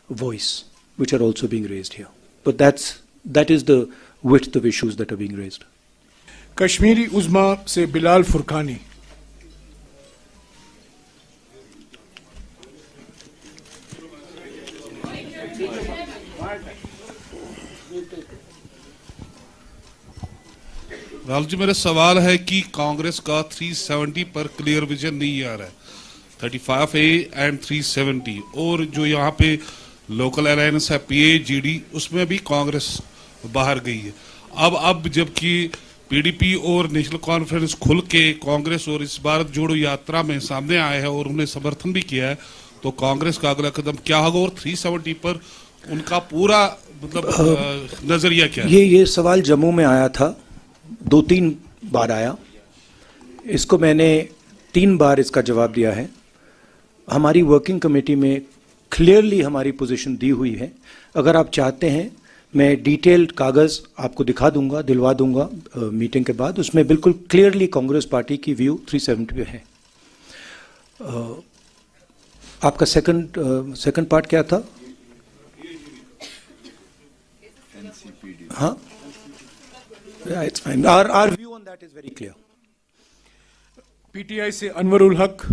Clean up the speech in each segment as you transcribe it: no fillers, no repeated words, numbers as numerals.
voice, which are also being raised here. But that is the width of issues that are being raised. Kashmiri उज़्मा से बिलाल फुरकानी। राहुल जी, मेरा सवाल है कि कांग्रेस का 370 पर क्लियर विजन नहीं आ रहा है, 35A एंड 370, और जो यहाँ पे लोकल अलायंस है PAGD, उसमें भी कांग्रेस बाहर गई है। अब जबकि PDP और नेशनल कॉन्फ्रेंस खुल के कांग्रेस और इस भारत जोड़ो यात्रा में सामने आए हैं और उन्हें समर्थन भी किया है, तो कांग्रेस का अगला कदम क्या होगा और 370 पर उनका पूरा मतलब नजरिया क्या है? ये सवाल जम्मू में आया था, 2-3 बार आया। इसको मैंने 3 बार इसका जवाब दिया है। हमारी वर्किंग कमेटी में क्लियरली हमारी पोजीशन दी हुई है। अगर आप चाहते हैं मैं डिटेल्ड कागज़ आपको दिखा दूंगा, दिलवा दूंगा मीटिंग के बाद। उसमें बिल्कुल क्लियरली कांग्रेस पार्टी की व्यू 370 पे है। आपका सेकंड पार्ट क्या था? हाँ, it's fine. Our view on that is very clear. PTI से अनवरुल हक।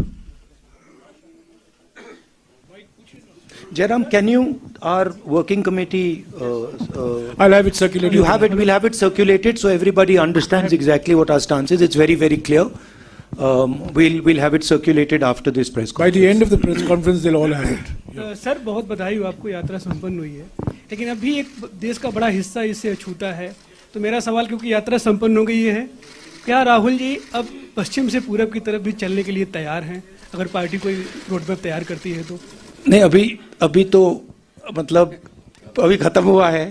Jairam, can you, our working committee, I'll have it circulated. You have it, we'll have it circulated so everybody understands exactly what our stance is. It's very, very clear. We'll have it circulated after this press conference. By the end of the press conference, they'll all have it. Sir, बहुत बधाई हो आपको, यात्रा संपन्न हुई है, लेकिन अभी एक देश का बड़ा हिस्सा इससे अछूता है। तो मेरा सवाल, क्योंकि यात्रा संपन्न हो गई है, क्या राहुल जी अब पश्चिम से पूरब की तरफ भी चलने के लिए तैयार हैं, अगर पार्टी कोई रोड मैप तैयार करती है तो? नहीं, अभी तो मतलब अभी खत्म हुआ है।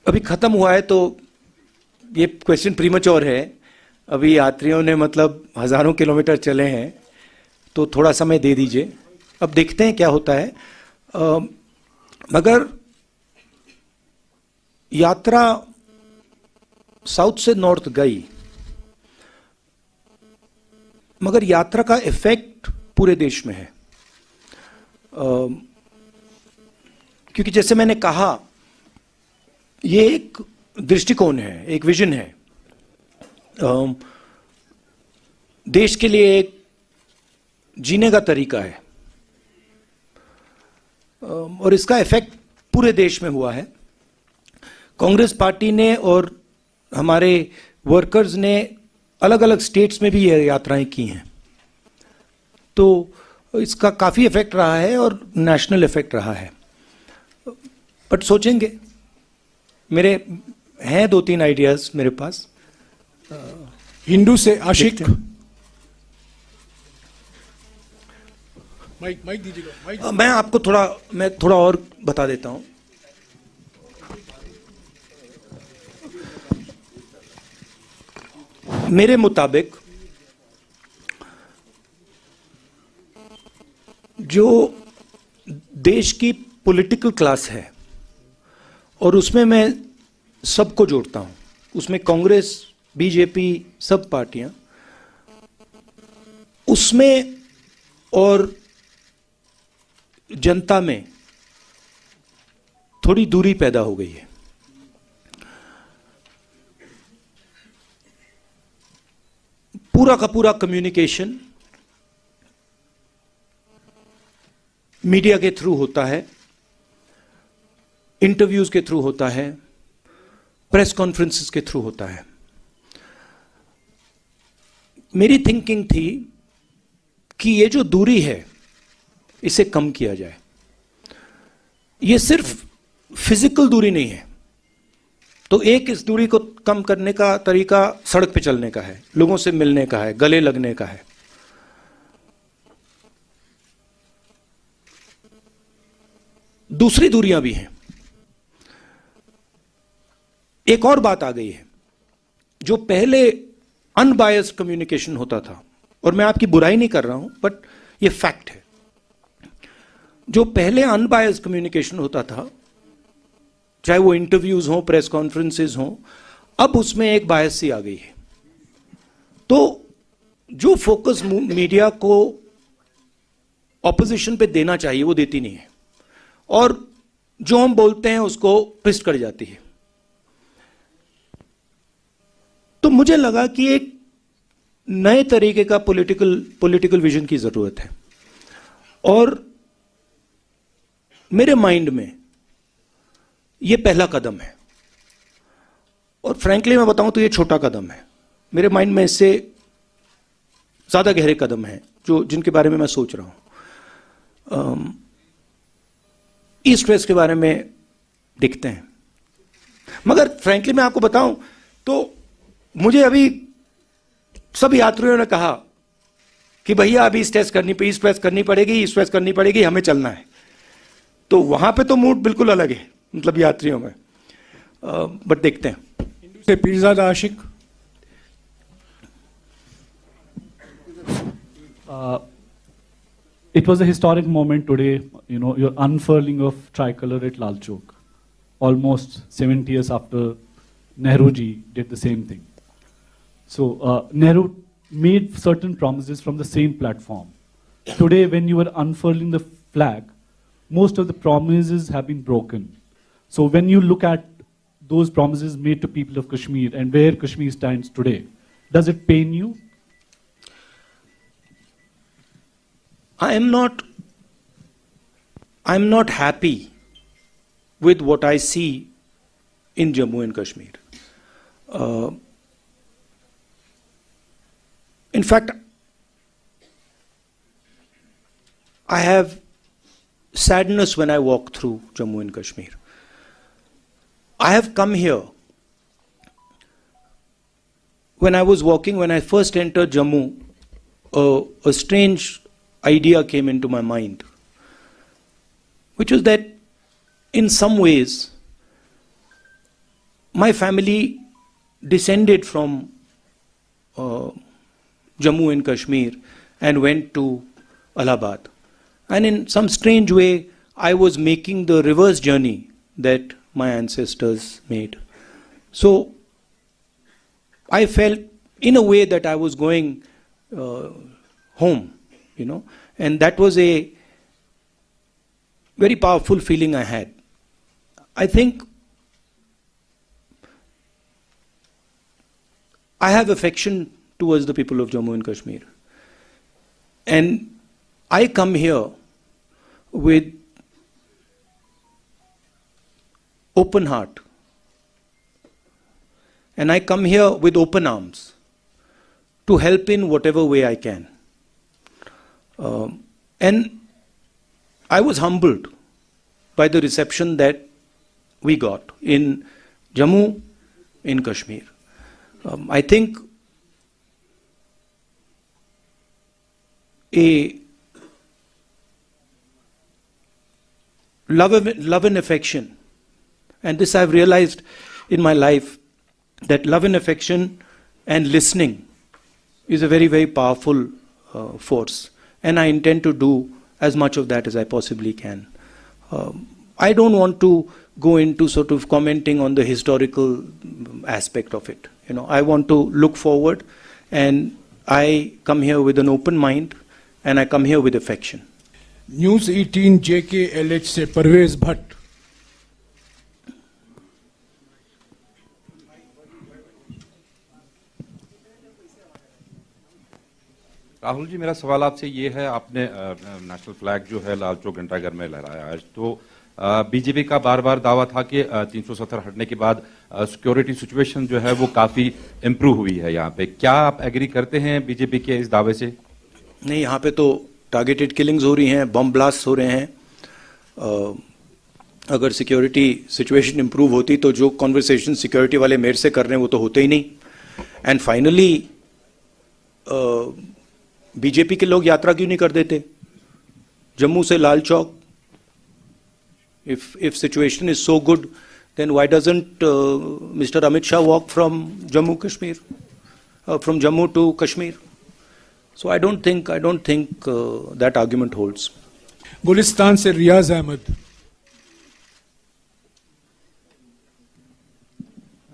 अभी खत्म हुआ है तो ये क्वेश्चन प्रीमैच्योर है। अभी यात्रियों ने मतलब हजारों किलोमीटर चले हैं, तो थोड़ा समय दे दीजिए, अब देखते हैं क्या होता है। मगर यात्रा साउथ से नॉर्थ गई, मगर यात्रा का इफेक्ट पूरे देश में है। क्योंकि जैसे मैंने कहा, ये एक दृष्टिकोण है, एक विजन है, देश के लिए एक जीने का तरीका है, और इसका इफेक्ट पूरे देश में हुआ है। कांग्रेस पार्टी ने और हमारे वर्कर्स ने अलग अलग स्टेट्स में भी ये यात्राएं की हैं, तो इसका काफ़ी इफेक्ट रहा है और नेशनल इफेक्ट रहा है। बट सोचेंगे, मेरे हैं 2-3 आइडियाज मेरे पास। हिंदू से आशिक। माइक दीजिएगा। मैं आपको थोड़ा और बता देता हूं। मेरे मुताबिक जो देश की पॉलिटिकल क्लास है, और उसमें मैं सबको जोड़ता हूं, उसमें कांग्रेस, बीजेपी, सब पार्टियां, उसमें और जनता में थोड़ी दूरी पैदा हो गई है। पूरा का पूरा कम्युनिकेशन मीडिया के थ्रू होता है, इंटरव्यूज के थ्रू होता है, प्रेस कॉन्फ्रेंसेस के थ्रू होता है। मेरी थिंकिंग थी कि ये जो दूरी है, इसे कम किया जाए। ये सिर्फ फिजिकल दूरी नहीं है, तो एक इस दूरी को कम करने का तरीका सड़क पे चलने का है, लोगों से मिलने का है, गले लगने का है। दूसरी दूरियां भी हैं। एक और बात आ गई है, जो पहले अनबायस्ड कम्युनिकेशन होता था, और मैं आपकी बुराई नहीं कर रहा हूं, बट ये फैक्ट है। जो पहले अनबायस्ड कम्युनिकेशन होता था, चाहे वो इंटरव्यूज हो, प्रेस कॉन्फ्रेंसेस हो, अब उसमें एक बायस सी आ गई है। तो जो फोकस मीडिया को ऑपोजिशन पे देना चाहिए वो देती नहीं है, और जो हम बोलते हैं उसको ट्विस्ट कर जाती है। तो मुझे लगा कि एक नए तरीके का पॉलिटिकल विजन की जरूरत है, और मेरे माइंड में ये पहला कदम है, और फ्रैंकली मैं बताऊं तो ये छोटा कदम है। मेरे माइंड में इससे ज्यादा गहरे कदम हैं जिनके बारे में मैं सोच रहा हूं। ईस्ट वेस्ट के बारे में दिखते हैं, मगर फ्रैंकली मैं आपको बताऊं तो मुझे अभी सब यात्रियों ने कहा कि भैया अभी ईस्ट वेस्ट करनी पड़ेगी, हमें चलना है। तो वहां पे तो मूड बिल्कुल अलग है, मतलब यात्रियों में, बट देखते हैं। हिंदू से पीरजादा आशिक। It was a historic moment today, your unfurling of tricolor at Lal Chowk, almost 70 years after Nehru ji did the same thing. So Nehru made certain promises from the same platform. Today, when you are unfurling the flag, most of the promises have been broken. So when you look at those promises made to people of Kashmir and where Kashmir stands today, does it pain you? I'm not happy with what I see in Jammu and Kashmir. In fact, I have sadness when I walk through Jammu and Kashmir. I have come here. When I was walking, when I first entered Jammu, a strange idea came into my mind, which was that in some ways my family descended from Jammu and Kashmir and went to Allahabad. And in some strange way, I was making the reverse journey that my ancestors made. So I felt in a way that I was going home. And that was a very powerful feeling I had. I think I have affection towards the people of Jammu and Kashmir. And I come here with open heart. And I come here with open arms to help in whatever way I can. And I was humbled by the reception that we got in Jammu, in Kashmir. I think a love and affection, and this I've realized in my life, that love and affection and listening is a very, very powerful force. And I intend to do as much of that as I possibly can. I don't want to go into sort of commenting on the historical aspect of it. I want to look forward, and I come here with an open mind, and I come here with affection. News 18 JKLH से परवेज भट्ट। राहुल जी, मेरा सवाल आपसे ये है, आपने national flag जो है लाल चौक घंटाघर में लहराया आज, तो बीजेपी का बार बार दावा था कि 370 हटने के बाद सिक्योरिटी सिचुएशन जो है वो काफी इम्प्रूव हुई है यहाँ पे। क्या आप एग्री करते हैं बीजेपी के इस दावे से? नहीं, यहाँ पे तो टारगेटेड किलिंग्स हो रही हैं, बम ब्लास्ट हो रहे हैं। अगर सिक्योरिटी सिचुएशन इम्प्रूव होती तो जो कॉन्वर्सेशन सिक्योरिटी वाले मेरे से कर रहे हैं वो तो होते ही नहीं। एंड फाइनली बीजेपी के लोग यात्रा क्यों नहीं कर देते जम्मू से Lal Chowk? If situation is so good, then why doesn't Mr. Amit Shah walk from Jammu to Kashmir? So I don't think that argument holds. Gulistan से रियाज अहमद।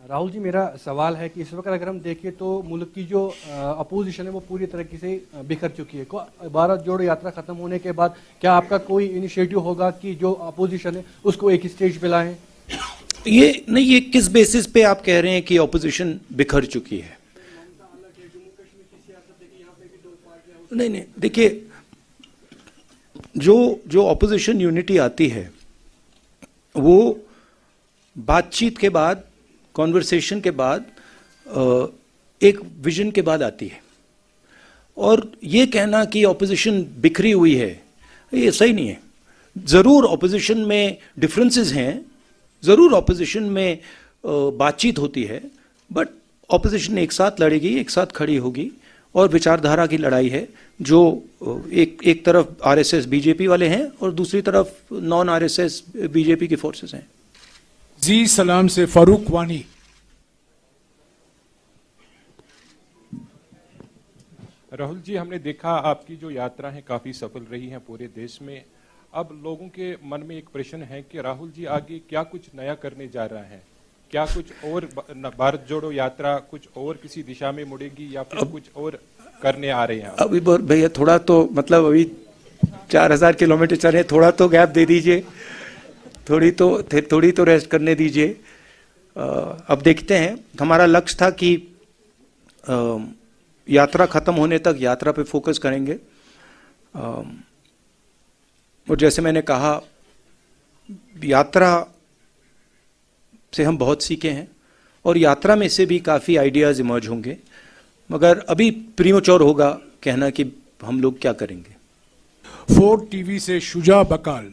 राहुल जी, मेरा सवाल है कि इस वक्त अगर हम देखें तो मुल्क की जो अपोजिशन है वो पूरी तरीके से बिखर चुकी है। भारत जोड़ो यात्रा खत्म होने के बाद क्या आपका कोई इनिशिएटिव होगा कि जो अपोजिशन है उसको एक स्टेज पे लाएं? ये नहीं, ये किस बेसिस पे आप कह रहे हैं कि ऑपोजिशन बिखर चुकी है? नहीं नहीं, देखिए, जो ऑपोजिशन यूनिटी आती है वो बातचीत के बाद, कॉन्वर्सेशन के बाद, एक विजन के बाद आती है। और ये कहना कि ऑपोजिशन बिखरी हुई है, ये सही नहीं है। जरूर ऑपोजिशन में डिफरेंसेस हैं, जरूर ऑपोजिशन में बातचीत होती है, बट ऑपोजिशन एक साथ लड़ेगी, एक साथ खड़ी होगी, और विचारधारा की लड़ाई है। जो एक तरफ आरएसएस बीजेपी वाले हैं और दूसरी तरफ नॉन आरएसएस बीजेपी की फोर्सेस हैं। जी सलाम से फारूक वानी। राहुल जी, हमने देखा आपकी जो यात्रा है काफी सफल रही है पूरे देश में। अब लोगों के मन में एक प्रश्न है कि राहुल जी आगे क्या कुछ नया करने जा रहा है? क्या कुछ और भारत जोड़ो यात्रा कुछ और किसी दिशा में मुड़ेगी या फिर कुछ और करने आ रहे हैं? अभी भैया थोड़ा तो, मतलब अभी 4000 किलोमीटर चले, थोड़ा तो गैप दे दीजिए, थोड़ी तो रेस्ट करने दीजिए। अब देखते हैं। हमारा लक्ष्य था कि यात्रा खत्म होने तक यात्रा पे फोकस करेंगे। और जैसे मैंने कहा, यात्रा से हम बहुत सीखे हैं और यात्रा में से भी काफ़ी आइडियाज़ इमर्ज होंगे, मगर अभी प्रीमोच्योर होगा कहना कि हम लोग क्या करेंगे। 4 टीवी से शुजा बकाल।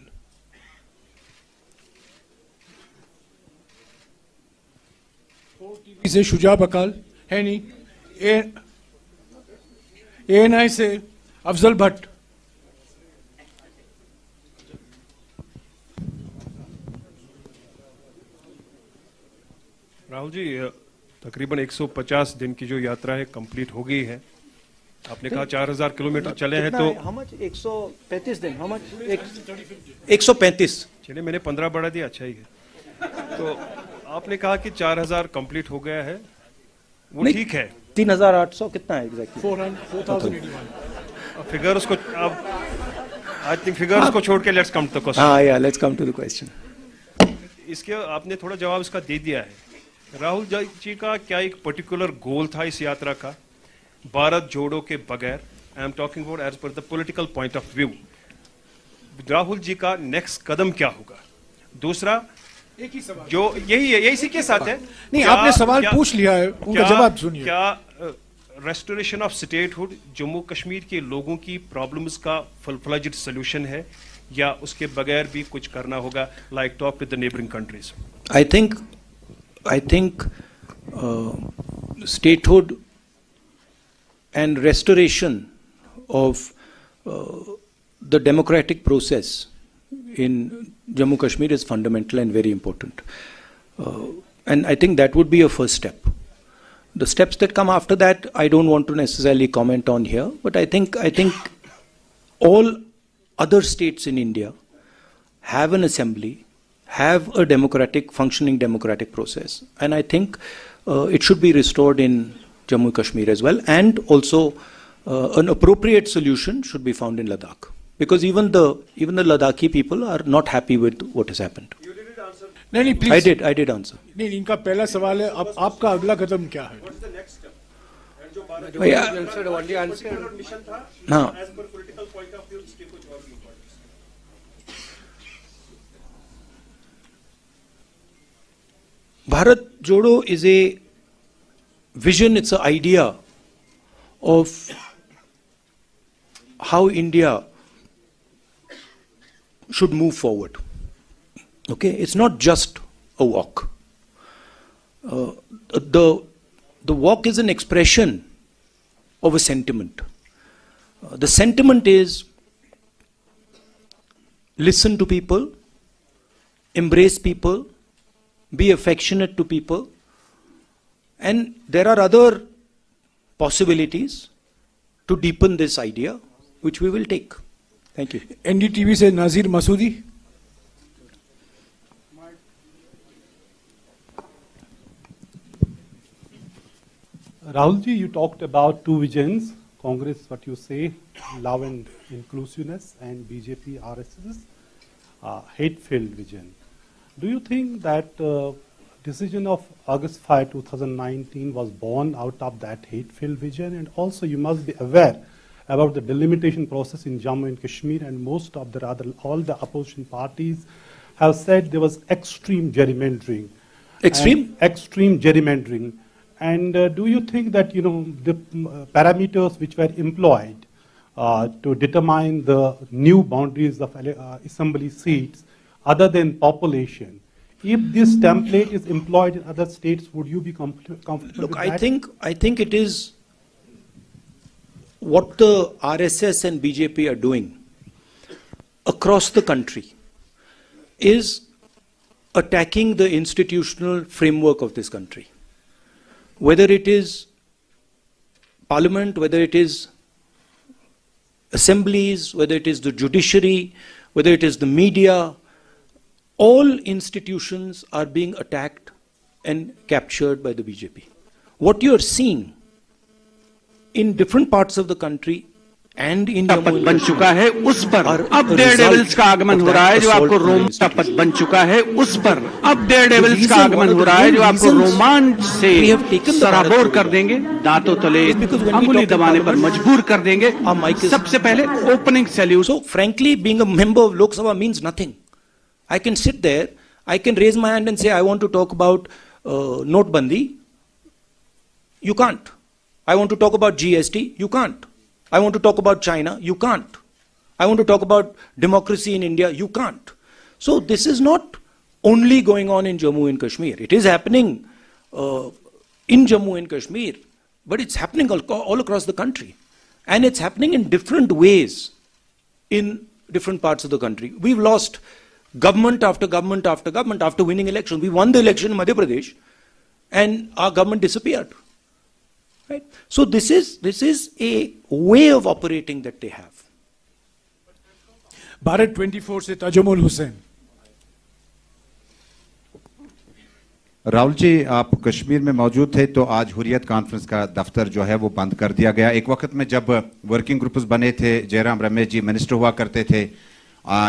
टीवी से शुजा बकाल है नहीं। एएनआई से अफजल भट्ट। राहुल जी, तकरीबन 150 दिन की जो यात्रा है कंप्लीट हो गई है। आपने कहा 4000 किलोमीटर चले हैं, तो 135 दिन, 135। चलिए, मैंने 15 बढ़ा दिया, अच्छा ही है। तो आपने कहा कि 4000 कंप्लीट हो गया है, वो ठीक है। 3800 कितना है एग्जैक्टली? 4081। फिगर्स को अब आई थिंक फिगर्स को छोड़ के let's come to the question. हाँ या let's come to the question. इसके आपने थोड़ा जवाब इसका दे दिया है। राहुल जी का क्या एक पर्टिकुलर गोल था इस यात्रा का, भारत जोड़ो के बगैर? I am talking about as per the political point of view. Rahul ji का नेक्स्ट कदम क्या होगा? दूसरा, एक ही सवाल जो यही है, यही के साथ है। नहीं, आपने सवाल पूछ लिया है, उनका जवाब सुनिए। क्या restoration of statehood Jammu Kashmir के लोगों की प्रॉब्लम्स का फुल फ्लेज्ड सॉल्यूशन है, या उसके बगैर भी कुछ करना होगा, like talk with the neighbouring countries? I think statehood and restoration of the democratic process in Jammu Kashmir is fundamental and very important. And I think that would be a first step. The steps that come after that, I don't want to necessarily comment on here, but I think all other states in India have an assembly, have a functioning democratic process, and I think it should be restored in Jammu Kashmir as well, and also an appropriate solution should be found in Ladakh, because even the Ladakhi people are not happy with what has happened. You didn't answer. नहीं, please. I did answer. नहीं, इनका पहला सवाल है, अब आपका अगला कदम क्या है? What's the next step? And जो भारत मिशन था, हाँ, as per political point of view, इसके कुछ और भी importance? Bharat Jodo is a vision, it's an idea of how India should move forward. Okay, it's not just a walk. The walk is an expression of a sentiment. The sentiment is listen to people, embrace people, be affectionate to people, and there are other possibilities to deepen this idea, which we will take. Thank you. NDTV से नाजिर Masoodi. Rahul ji, you talked about two visions. Congress, what you say, love and inclusiveness, and BJP, RSS, hate-filled vision. Do you think that decision of August 5, 2019 was born out of that hate-filled vision? And also you must be aware about the delimitation process in Jammu and Kashmir, and most of all the opposition parties have said there was extreme gerrymandering. Extreme gerrymandering. And do you think that, the parameters which were employed to determine the new boundaries of assembly seats, other than population, if this template is employed in other states, would you be comfortable with that? I think it is what the RSS and BJP are doing across the country is attacking the institutional framework of this country. Whether it is parliament, whether it is assemblies, whether it is the judiciary, whether it is the media, all institutions are being attacked and captured by the BJP. What you are seeing in different parts of the country and in Jammu बन चुका है उस पर अब dare devils का आगमन हो रहा है जो आपको रोमांच का पद बन चुका है उस पर अब डेयर डेविल्स का आगमन हो रहा है जो आपको रोमांच से सराबोर कर देंगे दांतों तले अंगुली दबाने पर मजबूर कर देंगे सबसे पहले opening salute So frankly, being a member of Lok Sabha means nothing. I can sit there, I can raise my hand and say I want to talk about Notbandi. You can't. I want to talk about GST. You can't. I want to talk about China. You can't. I want to talk about democracy in India. You can't. So this is not only going on in Jammu and Kashmir. It is happening in Jammu and Kashmir, but it's happening all across the country. And it's happening in different ways in different parts of the country. We've lost government after government after government after winning election. We won the election in Madhya Pradesh and our government disappeared. Right? So this is a way of operating that they have. Bharat 24 से ताजुमुल हुसैन। राहुल जी, आप कश्मीर में मौजूद थे तो आज Hurriyat conference का दफ्तर जो है वो बंद कर दिया गया। एक वक्त में जब वर्किंग ग्रुप्स बने थे, जयराम रमेश जी मिनिस्टर हुआ करते थे,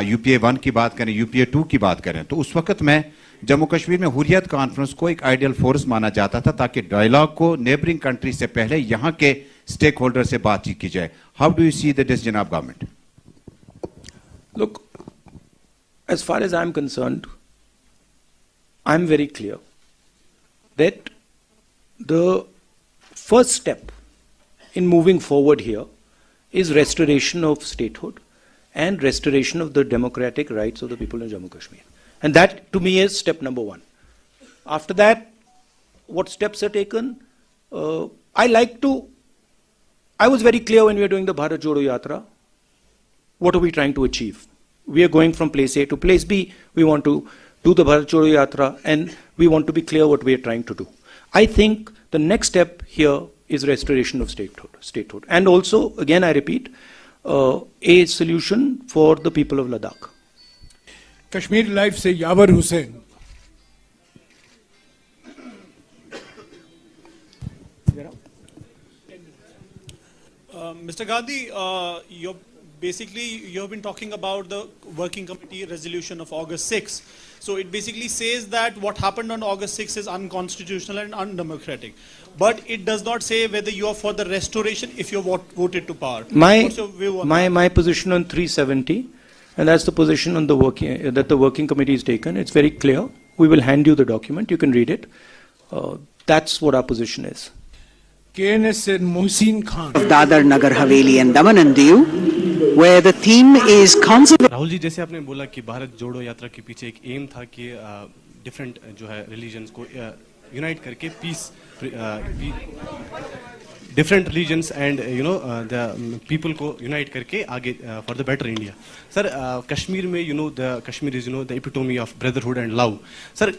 यूपीए 1 की बात करें, यूपीए 2 की बात करें, तो उस वक्त में जम्मू कश्मीर में हुर्रियत कॉन्फ्रेंस को एक आइडियल फोर्स माना जाता था ताकि डायलॉग को नेबरिंग कंट्री से पहले यहां के स्टेक होल्डर से बातचीत की जाए। How do you see the decision of government? Look, as far as I'm concerned, I'm very clear that the first step in moving forward here is restoration of statehood and restoration of the democratic rights of the people in Jammu Kashmir. And that to me is step number one. After that, what steps are taken? I was very clear when we were doing the Bharat Jodo Yatra. What are we trying to achieve? We are going from place A to place B. We want to do the Bharat Jodo Yatra and we want to be clear what we are trying to do. I think the next step here is restoration of statehood. And also, again I repeat, a solution for the people of Ladakh. Kashmir live से यावर Hussain. Mr. Gandhi, you have been talking about the working committee resolution of August 6. So it basically says that what happened on August 6 is unconstitutional and undemocratic. But it does not say whether you are for the restoration if you voted to power. What's your view on that? My position on 370, and that's the position on the working committee is taken. It's very clear. We will hand you the document. You can read it. That's what our position is. KNS and Mohsin Khan. Dadar, Nagar, Haveli and Daman and Diu, where the theme is conservation. Rahul ji, जैसे आपने बोला कि भारत जोड़ो यात्रा के पीछे एक M था कि डिफरेंट जो है रिलीजन्स को यूनाइट करके peace different religions and the people को यूनाइट करके आगे for the better India. Sir Kashmir में the Kashmir is the epitome of brotherhood and love. Sir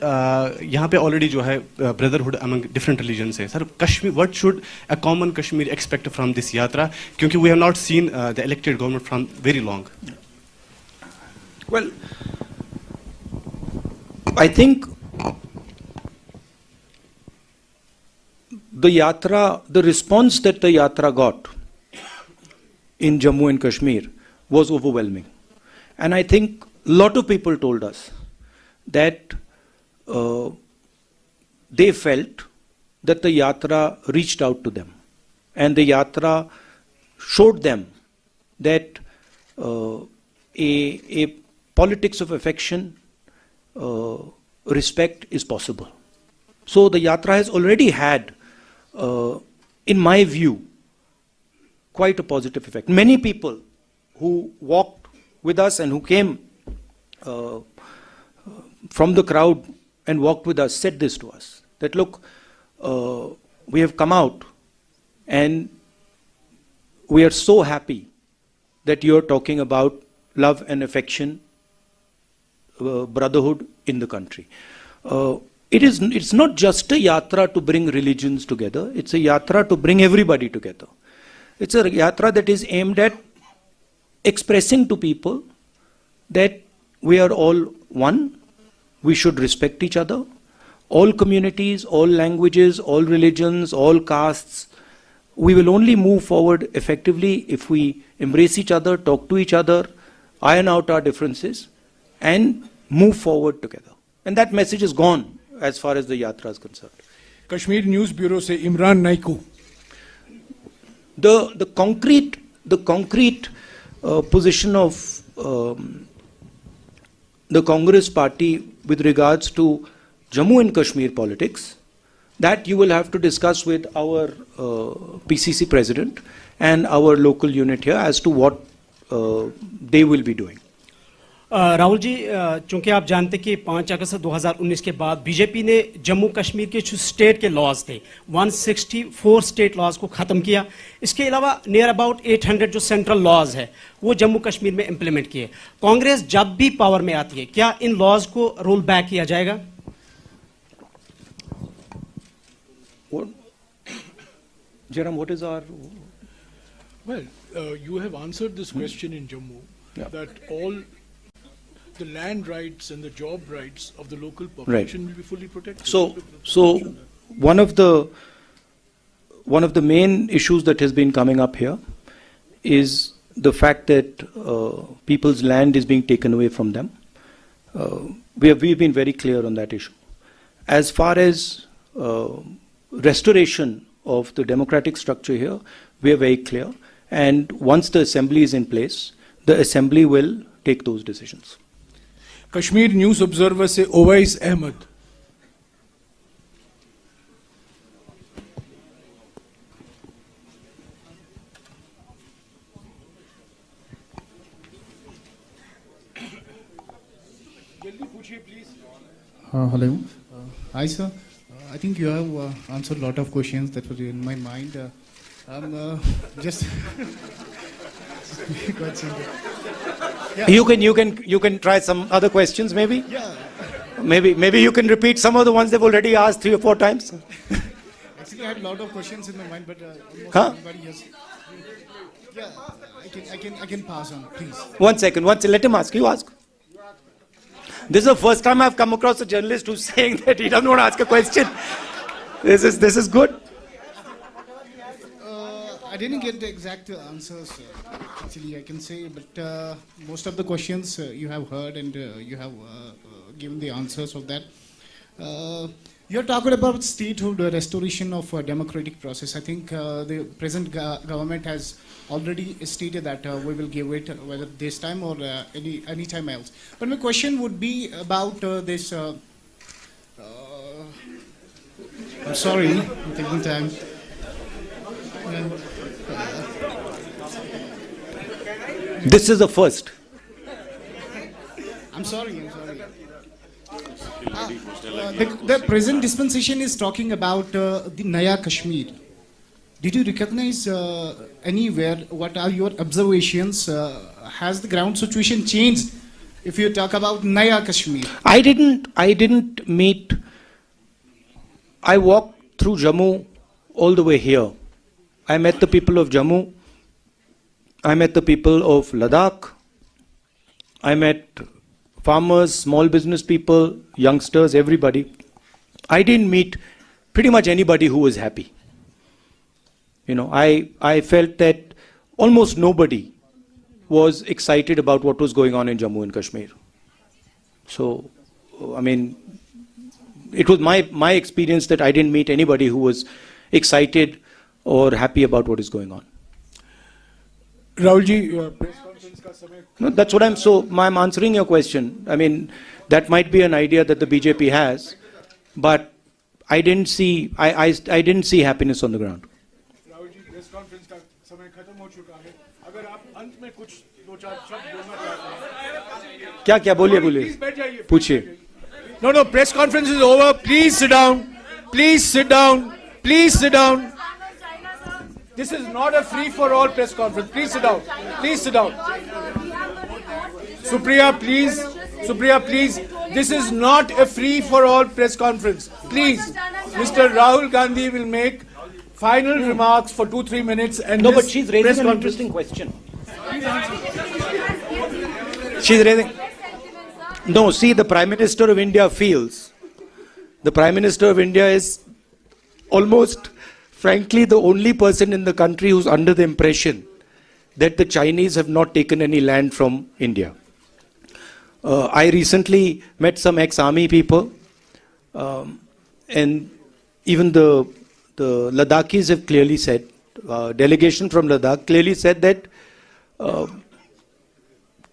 यहाँ पे ऑलरेडी जो है ब्रदरहुड अमंग डिफरेंट रिलीजन्स है। Sir Kashmir what should a common Kashmir expect from this yatra, क्योंकि we have not seen the elected government from very long. Well, I think the response that the yatra got in Jammu and Kashmir was overwhelming. And I think a lot of people told us that they felt that the yatra reached out to them. And the yatra showed them that a politics of affection, respect is possible. So the yatra has already had, in my view, quite a positive effect. Many people who walked with us and who came from the crowd and walked with us said this to us, that look, we have come out and we are so happy that you are talking about love and affection, brotherhood in the country. It's not just a yatra to bring religions together, it's a yatra to bring everybody together. It's a yatra that is aimed at expressing to people that we are all one, we should respect each other, all communities, all languages, all religions, all castes. We will only move forward effectively if we embrace each other, talk to each other, iron out our differences, and move forward together. And that message is gone as far as the yatra is concerned. Kashmir News Bureau se Imran Naiku. The concrete position of the Congress party with regards to Jammu and Kashmir politics, that you will have to discuss with our PCC president and our local unit here as to what they will be doing. Rahul ji, चूंकि आप जानते कि 5 अगस्त 2019 के बाद BJP ने जम्मू कश्मीर के जो state के लॉज थे 164 स्टेट लॉज को खत्म किया। इसके अलावा नियर अबाउट 800 जो सेंट्रल लॉज है वो जम्मू कश्मीर में इंप्लीमेंट किए। कांग्रेस जब भी पावर में आती है क्या इन लॉज को रोल बैक किया जाएगा? Jairam, what is our... Well, you have answered this question in Jammu, that all the land rights and the job rights of the local population will be fully protected. So one of the main issues that has been coming up here is the fact that people's land is being taken away from them. We've been very clear on that issue. As far as restoration of the democratic structure here, we are very clear. And once the assembly is in place, the assembly will take those decisions. Kashmir News Observer se Owais Ahmed. Hello. Hi, sir. I think you have answered a lot of questions that were in my mind. I'm just quite simple. Yeah. You can try some other questions, maybe. Yeah. Maybe you can repeat some of the ones they've already asked 3 or 4 times. Actually, I had a lot of questions in my mind, but almost everybody has. Yeah, I can pass on, please. One second. Let him ask. You ask. This is the first time I've come across a journalist who's saying that he doesn't want to ask a question. This is good. I didn't get the exact answers, actually, I can say, but most of the questions you have heard and you have given the answers of that. You're talking about statehood, restoration of democratic process. I think the present government has already stated that we will give it whether this time or any time else. But my question would be about this. I'm sorry, I'm taking time. This is the first. I'm sorry. The present dispensation is talking about the Naya Kashmir. Did you recognize anywhere? What are your observations? Has the ground situation changed? If you talk about Naya Kashmir, I didn't meet. I walked through Jammu all the way here. I met the people of Jammu. I met the people of Ladakh. I met farmers, small business people, youngsters, everybody. I didn't meet pretty much anybody who was happy. I felt that almost nobody was excited about what was going on in Jammu and Kashmir. So, I mean, it was my experience that I didn't meet anybody who was excited or happy about what is going on. Rahul ji, press conference ka samay. No, that's what I'm answering your question. I mean, that might be an idea that the BJP has, but I didn't see happiness on the ground. Rahul ji, press conference ka samay khatam ho chuka hai. अगर आप अंत में कुछ दो चार शब्द बोलना चाहते हैं क्या बोलिए पूछिए. No, press conference is over. Please sit down. Please sit down. Please sit down. This is not a free-for-all press conference. Please sit down. Please sit down. Supriya, please. Supriya, please. This is not a free-for-all press conference. Please. Mr. Rahul Gandhi will make final remarks for 2-3 minutes. And no, but she's raising an interesting question. She's raising... No, see, the Prime Minister of India feels... The Prime Minister of India is almost... frankly, the only person in the country who's under the impression that the Chinese have not taken any land from India. I recently met some ex-army people, and even the Ladakhis have clearly said, delegation from Ladakh clearly said that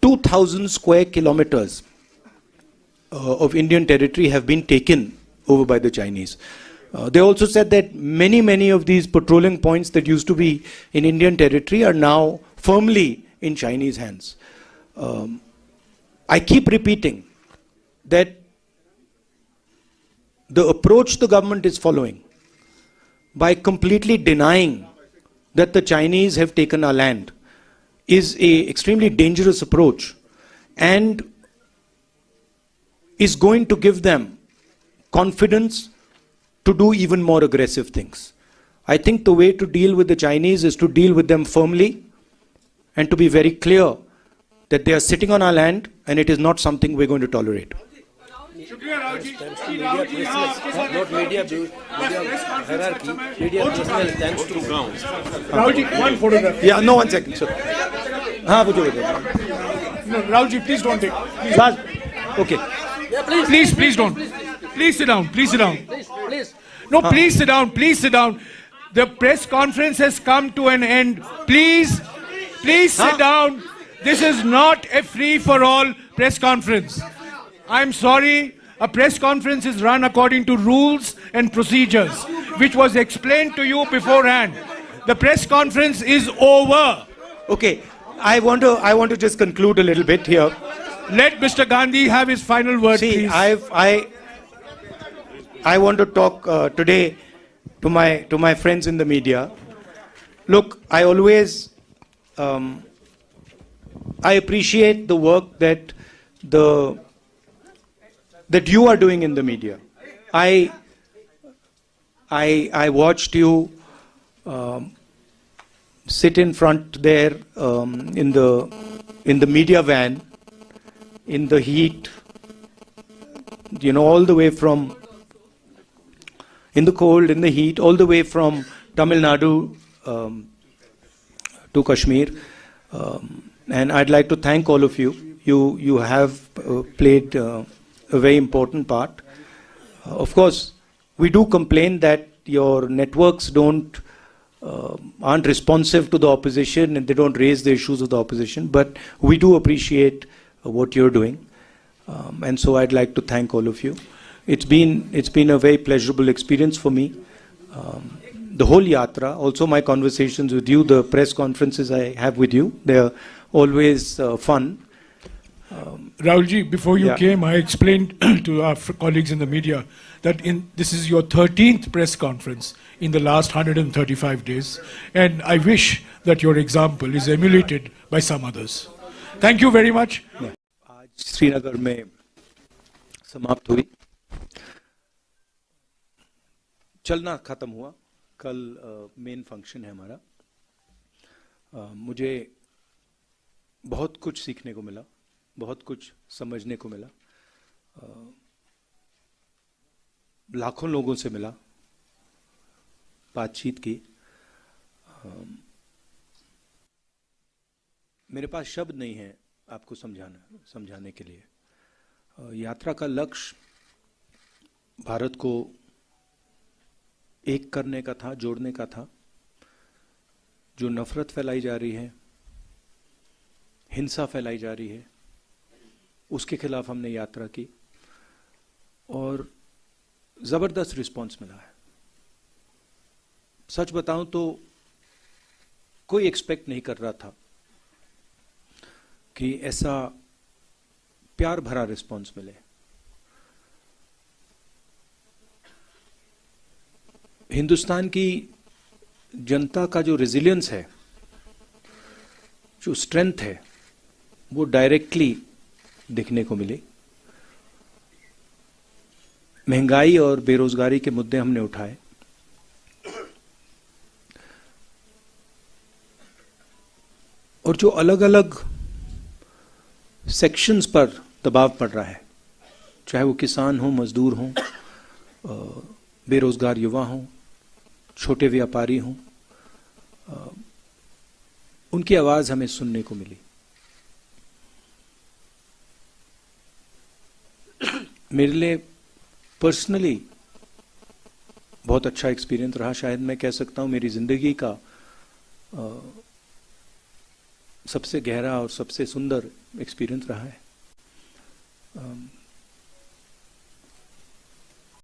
2,000 square kilometers of Indian territory have been taken over by the Chinese. They also said that many of these patrolling points that used to be in Indian territory are now firmly in Chinese hands. I keep repeating that the approach the government is following by completely denying that the Chinese have taken our land is an extremely dangerous approach and is going to give them confidence to do even more aggressive things. I think the way to deal with the Chinese is to deal with them firmly and to be very clear that they are sitting on our land and it is not something we're going to tolerate. Not media hierarchy, media personnel thanks to ground. Rahulji, one photograph. Yeah, no, 1 second. Sir. No, Rahulji, please don't take. Please. Okay. Yeah, please don't. Please sit down. Please sit down. Please. No, please sit down. Please sit down. The press conference has come to an end. Please sit down. This is not a free-for-all press conference. I'm sorry. A press conference is run according to rules and procedures, which was explained to you beforehand. The press conference is over. Okay. I want to just conclude a little bit here. Let Mr. Gandhi have his final word, See, please. I want to talk today to my friends in the media. Look, I always I appreciate the work that you are doing in the media. I watched you sit in front there in the media van in the heat, all the way from in the cold, in the heat, all the way from Tamil Nadu to Kashmir. And I'd like to thank all of you. You have played a very important part. Of course, we do complain that your networks aren't responsive to the opposition and they don't raise the issues of the opposition, but we do appreciate what you're doing. And so I'd like to thank all of you. It's been a very pleasurable experience for me. The whole yatra, also my conversations with you, the press conferences I have with you, they're always fun. Rahulji, before you came, I explained to our colleagues in the media that this is your 13th press conference in the last 135 days, and I wish that your example is emulated by some others. Thank you very much. आज श्रीनगर में समाप्त हुई, चलना खत्म हुआ, कल main function है हमारा. मुझे बहुत कुछ सीखने को मिला, बहुत कुछ समझने को मिला, लाखों लोगों से मिला, बातचीत की. मेरे पास शब्द नहीं है आपको समझाने के लिए। यात्रा का लक्ष्य भारत को एक करने का था, जोड़ने का था। जो नफरत फैलाई जा रही है, हिंसा फैलाई जा रही है, उसके खिलाफ हमने यात्रा की और जबरदस्त रिस्पांस मिला है। सच बताऊं तो कोई एक्सपेक्ट नहीं कर रहा था कि ऐसा प्यार भरा रिस्पांस मिले। हिंदुस्तान की जनता का जो रेजिलियंस है, जो स्ट्रेंथ है, वो डायरेक्टली दिखने को मिली। महंगाई और बेरोजगारी के मुद्दे हमने उठाए। और जो अलग अलग सेक्शंस पर दबाव पड़ रहा है, चाहे वो किसान हो, मजदूर हो, बेरोजगार युवा हो, छोटे व्यापारी हों, उनकी आवाज हमें सुनने को मिली। मेरे लिए पर्सनली बहुत अच्छा एक्सपीरियंस रहा। शायद मैं कह सकता हूं मेरी जिंदगी का सबसे गहरा और सबसे सुंदर एक्सपीरियंस रहा है।